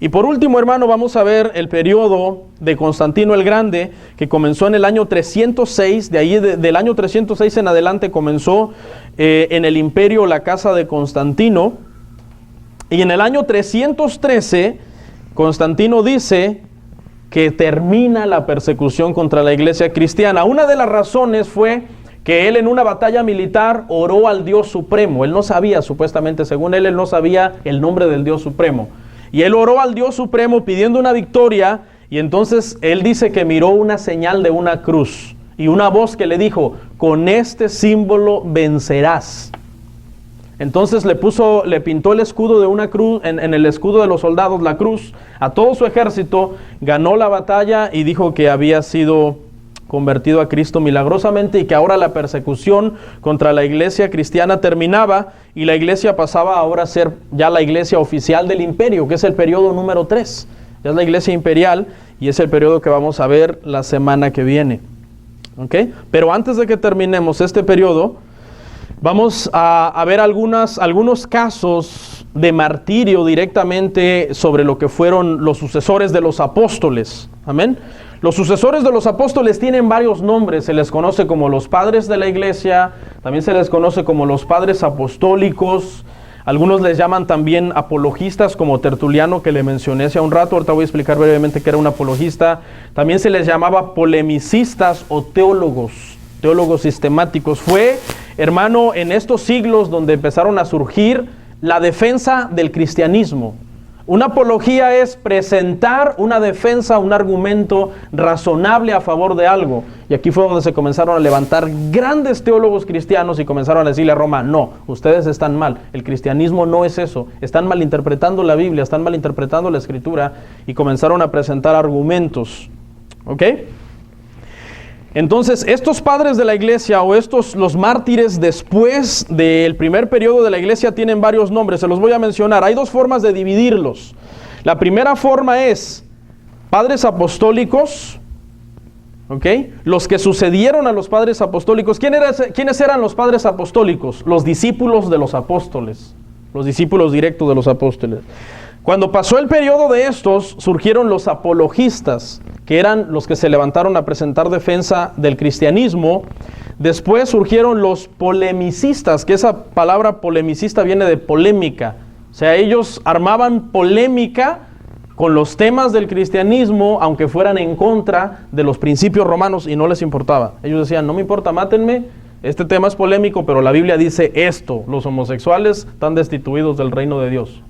Y por último, hermano, vamos a ver el periodo de Constantino el Grande, que comenzó en el año 306, de ahí del año 306 en adelante comenzó en el imperio la casa de Constantino, y en el año 313, Constantino dice que termina la persecución contra la iglesia cristiana. Una de las razones fue que él en una batalla militar oró al Dios Supremo. Él no sabía, supuestamente, según él no sabía el nombre del Dios Supremo. Y él oró al Dios Supremo pidiendo una victoria, y entonces él dice que miró una señal de una cruz y una voz que le dijo, con este símbolo vencerás. Entonces le pintó el escudo de una cruz, en el escudo de los soldados, la cruz, a todo su ejército, ganó la batalla y dijo que había sido convertido a Cristo milagrosamente y que ahora la persecución contra la iglesia cristiana terminaba y la iglesia pasaba ahora a ser ya la iglesia oficial del imperio, que es el periodo número 3. Ya es la iglesia imperial y es el periodo que vamos a ver la semana que viene. ¿Ok? Pero antes de que terminemos este periodo, vamos a ver algunos casos de martirio directamente sobre lo que fueron los sucesores de los apóstoles. Amén. Los sucesores de los apóstoles tienen varios nombres. Se les conoce como los padres de la iglesia, también se les conoce como los padres apostólicos. Algunos les llaman también apologistas, como Tertuliano, que le mencioné hace un rato. Ahorita voy a explicar brevemente qué era un apologista. También se les llamaba polemicistas o teólogos sistemáticos. Fue, hermano, en estos siglos donde empezaron a surgir la defensa del cristianismo. Una apología es presentar una defensa, un argumento razonable a favor de algo. Y aquí fue donde se comenzaron a levantar grandes teólogos cristianos y comenzaron a decirle a Roma: no, ustedes están mal, el cristianismo no es eso, están malinterpretando la Biblia, están malinterpretando la Escritura, y comenzaron a presentar argumentos. ¿Ok? Entonces, estos padres de la iglesia o los mártires después del primer periodo de la iglesia tienen varios nombres, se los voy a mencionar. Hay dos formas de dividirlos. La primera forma es padres apostólicos, ¿ok? Los que sucedieron a los padres apostólicos. ¿Quiénes eran los padres apostólicos? Los discípulos de los apóstoles, los discípulos directos de los apóstoles. Cuando pasó el periodo de estos, surgieron los apologistas, que eran los que se levantaron a presentar defensa del cristianismo. Después surgieron los polemicistas, que esa palabra polemicista viene de polémica. O sea, ellos armaban polémica con los temas del cristianismo, aunque fueran en contra de los principios romanos, y no les importaba. Ellos decían: no me importa, mátenme, este tema es polémico, pero la Biblia dice esto: los homosexuales están destituidos del reino de Dios.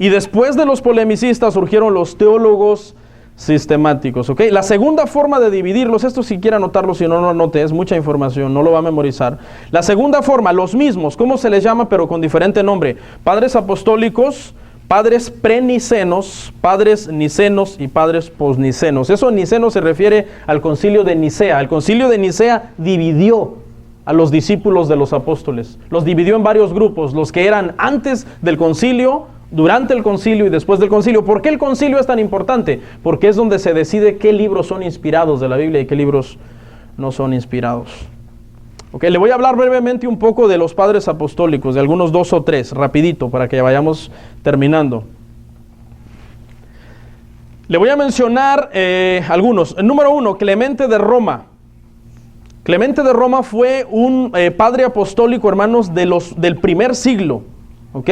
Y después de los polemicistas surgieron los teólogos sistemáticos. ¿Ok? La segunda forma de dividirlos, esto si quiere anotarlo, si no, no anote, es mucha información, no lo va a memorizar. La segunda forma, los mismos, ¿cómo se les llama? Pero con diferente nombre: padres apostólicos, padres prenicenos, padres nicenos y padres posnicenos. Eso niceno se refiere al concilio de Nicea. El concilio de Nicea dividió a los discípulos de los apóstoles. Los dividió en varios grupos: los que eran antes del concilio, durante el concilio y después del concilio. ¿Por qué el concilio es tan importante? Porque es donde se decide qué libros son inspirados de la Biblia y qué libros no son inspirados. Ok, le voy a hablar brevemente un poco de los padres apostólicos, de algunos 2 o 3, rapidito, para que vayamos terminando. Le voy a mencionar algunos. El número 1, Clemente de Roma. Clemente de Roma fue un padre apostólico, hermanos, del primer siglo. ¿Ok?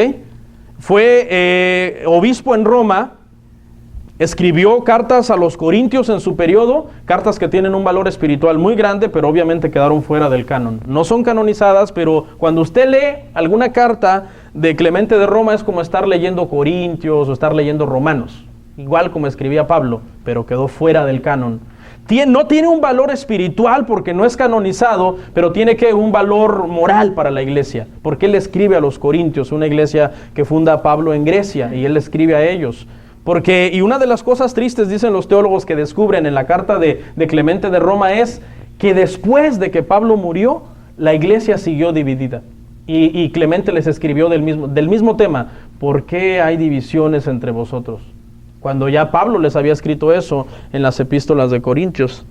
Fue obispo en Roma, escribió cartas a los corintios en su periodo, cartas que tienen un valor espiritual muy grande, pero obviamente quedaron fuera del canon. No son canonizadas, pero cuando usted lee alguna carta de Clemente de Roma es como estar leyendo Corintios o estar leyendo Romanos, igual como escribía Pablo, pero quedó fuera del canon. No tiene un valor espiritual porque no es canonizado, pero tiene un valor moral para la iglesia, porque él escribe a los corintios, una iglesia que funda Pablo en Grecia, y él escribe a ellos. Y una de las cosas tristes, dicen los teólogos, que descubren en la carta de Clemente de Roma es que después de que Pablo murió, la iglesia siguió dividida. Y Clemente les escribió del mismo tema: ¿por qué hay divisiones entre vosotros? Cuando ya Pablo les había escrito eso en las epístolas de Corintios.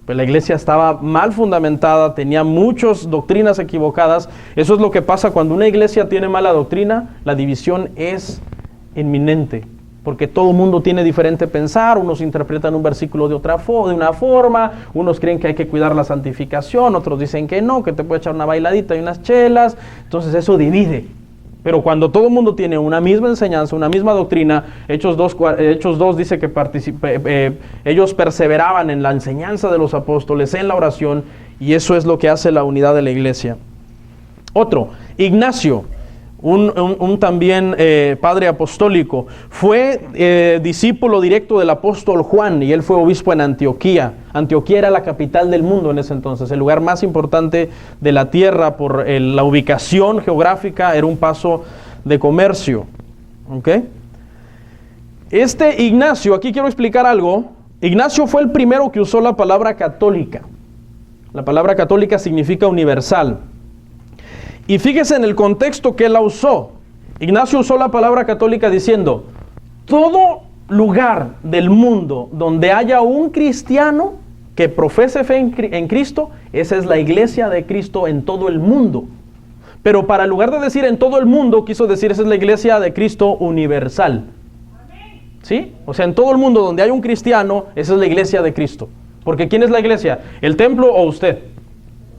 Pues la iglesia estaba mal fundamentada, tenía muchas doctrinas equivocadas. Eso es lo que pasa cuando una iglesia tiene mala doctrina: la división es inminente, porque todo el mundo tiene diferente pensar. Unos interpretan un versículo de una forma, unos creen que hay que cuidar la santificación, otros dicen que no, que te puede echar una bailadita y unas chelas. Entonces eso divide. Pero cuando todo el mundo tiene una misma enseñanza, una misma doctrina, Hechos 2 dice que ellos perseveraban en la enseñanza de los apóstoles, en la oración, y eso es lo que hace la unidad de la iglesia. Otro, Ignacio, un también padre apostólico, fue discípulo directo del apóstol Juan, y él fue obispo en Antioquía. Antioquía era la capital del mundo en ese entonces, el lugar más importante de la tierra por la ubicación geográfica, era un paso de comercio. ¿Ok? Este Ignacio, aquí quiero explicar algo. Ignacio fue el primero que usó la palabra católica. La palabra católica significa universal. Y fíjese en el contexto que él la usó. Ignacio usó la palabra católica diciendo: Todo lugar del mundo donde haya un cristiano que profese fe en Cristo, esa es la iglesia de Cristo en todo el mundo. Pero para lugar de decir en todo el mundo, quiso decir esa es la iglesia de Cristo universal. ¿Sí? O sea, en todo el mundo donde hay un cristiano, esa es la iglesia de Cristo. Porque ¿quién es la iglesia? ¿El templo o usted?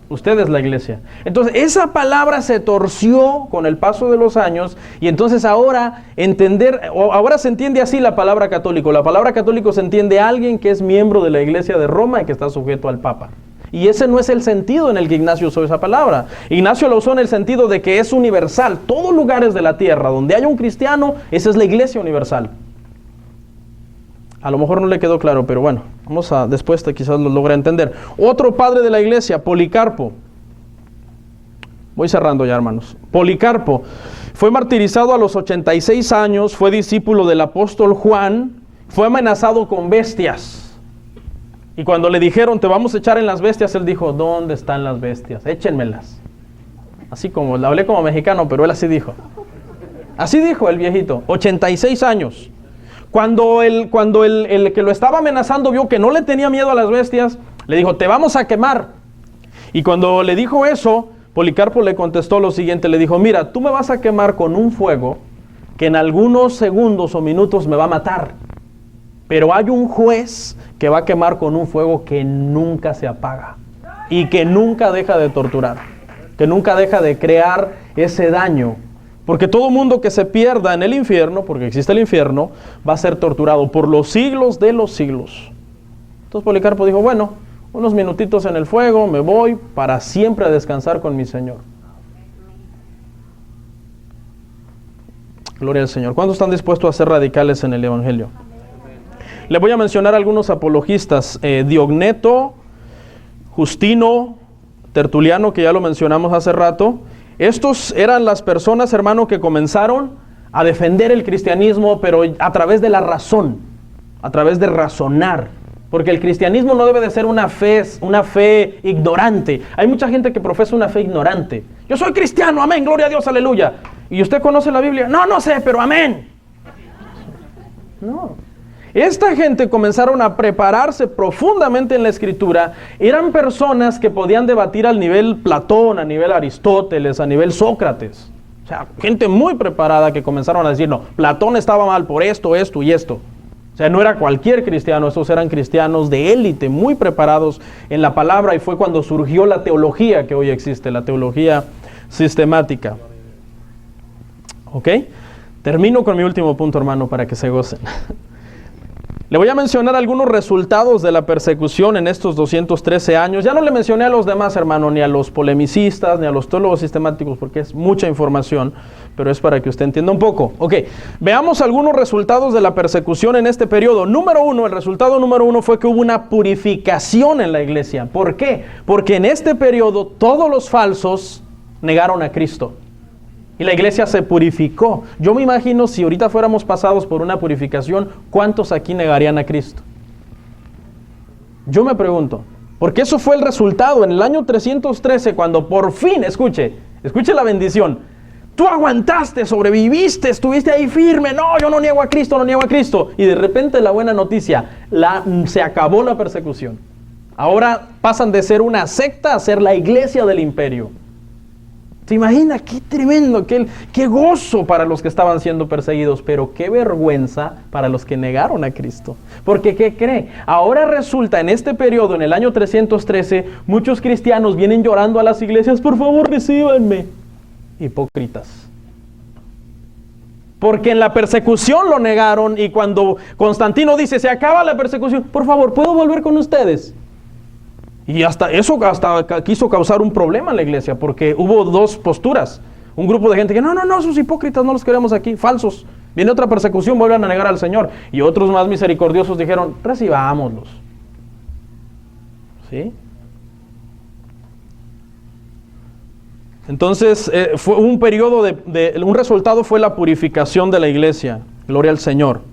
Usted es la iglesia. Entonces, esa palabra se torció con el paso de los años y entonces ahora se entiende así la palabra católico. La palabra católico se entiende a alguien que es miembro de la iglesia de Roma y que está sujeto al Papa. Y ese no es el sentido en el que Ignacio usó esa palabra. Ignacio la usó en el sentido de que es universal. Todos lugares de la tierra donde haya un cristiano, esa es la iglesia universal. A lo mejor no le quedó claro, pero bueno, después quizás lo logre entender. Otro padre de la iglesia, Policarpo. Voy cerrando ya, hermanos. Policarpo fue martirizado a los 86 años, fue discípulo del apóstol Juan, fue amenazado con bestias. Y cuando le dijeron, te vamos a echar en las bestias, él dijo, ¿dónde están las bestias? Échenmelas. Así como, le hablé como mexicano, pero él así dijo. Así dijo el viejito, 86 años. Cuando el que lo estaba amenazando vio que no le tenía miedo a las bestias, le dijo, te vamos a quemar. Y cuando le dijo eso, Policarpo le contestó lo siguiente, le dijo, mira, tú me vas a quemar con un fuego que en algunos segundos o minutos me va a matar. Pero hay un juez que va a quemar con un fuego que nunca se apaga y que nunca deja de torturar, que nunca deja de crear ese daño. Porque todo mundo que se pierda en el infierno, porque existe el infierno, va a ser torturado por los siglos de los siglos. Entonces Policarpo dijo, bueno, unos minutitos en el fuego, me voy para siempre a descansar con mi Señor. Gloria al Señor. ¿Cuántos están dispuestos a ser radicales en el Evangelio? Le voy a mencionar algunos apologistas, Diogneto, Justino, Tertuliano, que ya lo mencionamos hace rato. Estos eran las personas, hermano, que comenzaron a defender el cristianismo, pero a través de la razón, a través de razonar. Porque el cristianismo no debe de ser una fe ignorante. Hay mucha gente que profesa una fe ignorante. Yo soy cristiano, amén, gloria a Dios, aleluya. ¿Y usted conoce la Biblia? No sé, pero amén. No. Esta gente comenzaron a prepararse profundamente en la Escritura. Eran personas que podían debatir al nivel Platón, a nivel Aristóteles, a nivel Sócrates. O sea, gente muy preparada que comenzaron a decir, no, Platón estaba mal por esto, esto y esto. O sea, no era cualquier cristiano, estos eran cristianos de élite, muy preparados en la palabra, y fue cuando surgió la teología que hoy existe, la teología sistemática. ¿Ok? Termino con mi último punto, hermano, para que se gocen. Le voy a mencionar algunos resultados de la persecución en estos 213 años. Ya no le mencioné a los demás, hermano, ni a los polemicistas, ni a los teólogos sistemáticos, porque es mucha información, pero es para que usted entienda un poco. Ok, veamos algunos resultados de la persecución en este periodo. El resultado número uno fue que hubo una purificación en la iglesia. ¿Por qué? Porque en este periodo todos los falsos negaron a Cristo. Y la iglesia se purificó. Yo me imagino si ahorita fuéramos pasados por una purificación, ¿cuántos aquí negarían a Cristo? Yo me pregunto, porque eso fue el resultado en el año 313, cuando por fin, escuche la bendición. Tú aguantaste, sobreviviste, estuviste ahí firme. No, yo no niego a Cristo. Y de repente la buena noticia, se acabó la persecución. Ahora pasan de ser una secta a ser la iglesia del imperio. ¿Se imagina? Qué tremendo, qué gozo para los que estaban siendo perseguidos, pero qué vergüenza para los que negaron a Cristo. Porque, ¿qué cree? Ahora resulta, en este periodo, en el año 313, muchos cristianos vienen llorando a las iglesias, por favor, recíbanme. Hipócritas. Porque en la persecución lo negaron, y cuando Constantino dice, se acaba la persecución, por favor, ¿puedo volver con ustedes? Y hasta quiso causar un problema en la iglesia, porque hubo dos posturas. Un grupo de gente que, no, esos hipócritas no los queremos aquí, falsos. Viene otra persecución, vuelvan a negar al Señor. Y otros más misericordiosos dijeron, recibámoslos. ¿Sí? Entonces, fue un periodo un resultado fue la purificación de la iglesia. Gloria al Señor.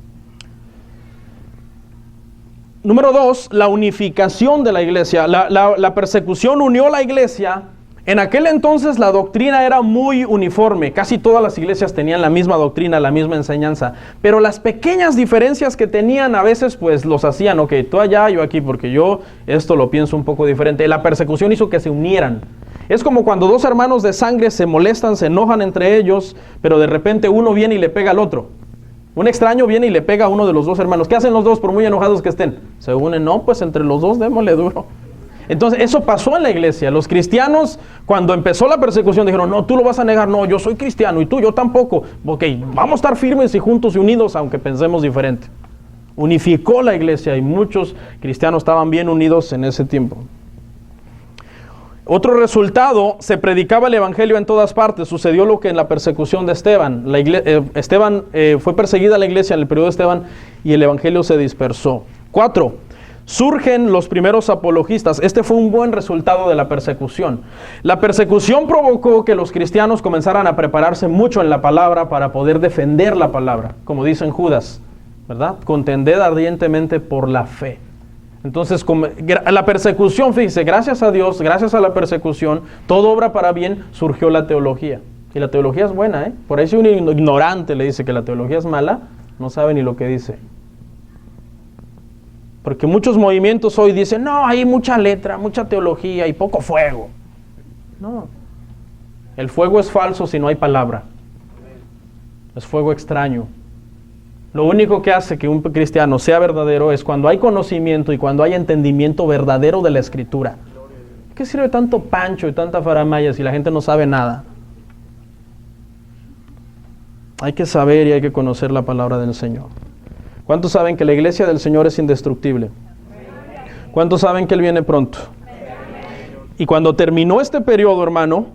Número 2, la unificación de la iglesia. La persecución unió la iglesia En aquel entonces la doctrina era muy uniforme, casi todas las iglesias tenían la misma doctrina, la misma enseñanza, pero las pequeñas diferencias que tenían a veces pues los hacían, ok, tú allá, yo aquí, porque yo esto lo pienso un poco diferente. La persecución hizo que se unieran. Es como cuando dos hermanos de sangre se molestan, se enojan entre ellos, pero de repente uno viene y le pega al otro. Un extraño viene y le pega a uno de los dos hermanos. ¿Qué hacen los dos por muy enojados que estén? Se unen, no, pues entre los dos démosle duro. Entonces eso pasó en la iglesia. Los cristianos, cuando empezó la persecución, dijeron, no, tú lo vas a negar, no, yo soy cristiano y tú, yo tampoco. Ok, vamos a estar firmes y juntos y unidos aunque pensemos diferente. Unificó la iglesia y muchos cristianos estaban bien unidos en ese tiempo. Otro resultado, se predicaba el evangelio en todas partes. Sucedió lo que en la persecución de Esteban. Esteban fue perseguida la iglesia en el periodo de Esteban y el evangelio se dispersó. 4. Surgen los primeros apologistas. Este fue un buen resultado de la persecución. La persecución provocó que los cristianos comenzaran a prepararse mucho en la palabra para poder defender la palabra, como dice en Judas, ¿verdad? Contended ardientemente por la fe. Entonces, la persecución, fíjese, gracias a Dios, gracias a la persecución, todo obra para bien, surgió la teología. Y la teología es buena, ¿eh? Por ahí si un ignorante le dice que la teología es mala, no sabe ni lo que dice. Porque muchos movimientos hoy dicen, no, hay mucha letra, mucha teología y poco fuego. No. El fuego es falso si no hay palabra. Es fuego extraño. Lo único que hace que un cristiano sea verdadero es cuando hay conocimiento y cuando hay entendimiento verdadero de la Escritura. ¿Qué sirve tanto pancho y tanta faramaya si la gente no sabe nada? Hay que saber y hay que conocer la palabra del Señor. ¿Cuántos saben que la iglesia del Señor es indestructible? ¿Cuántos saben que Él viene pronto? Y cuando terminó este periodo, hermano,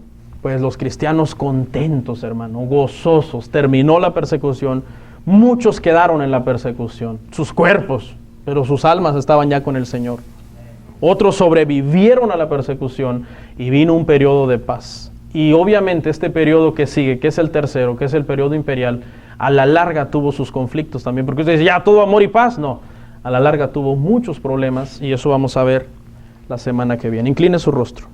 pues los cristianos contentos, hermano, gozosos, terminó la persecución. Muchos quedaron en la persecución, sus cuerpos, pero sus almas estaban ya con el Señor. Otros sobrevivieron a la persecución y vino un periodo de paz. Y obviamente este periodo que sigue, que es el tercero, que es el periodo imperial, a la larga tuvo sus conflictos también, porque usted dice, ya todo amor y paz. No, a la larga tuvo muchos problemas y eso vamos a ver la semana que viene. Incline su rostro.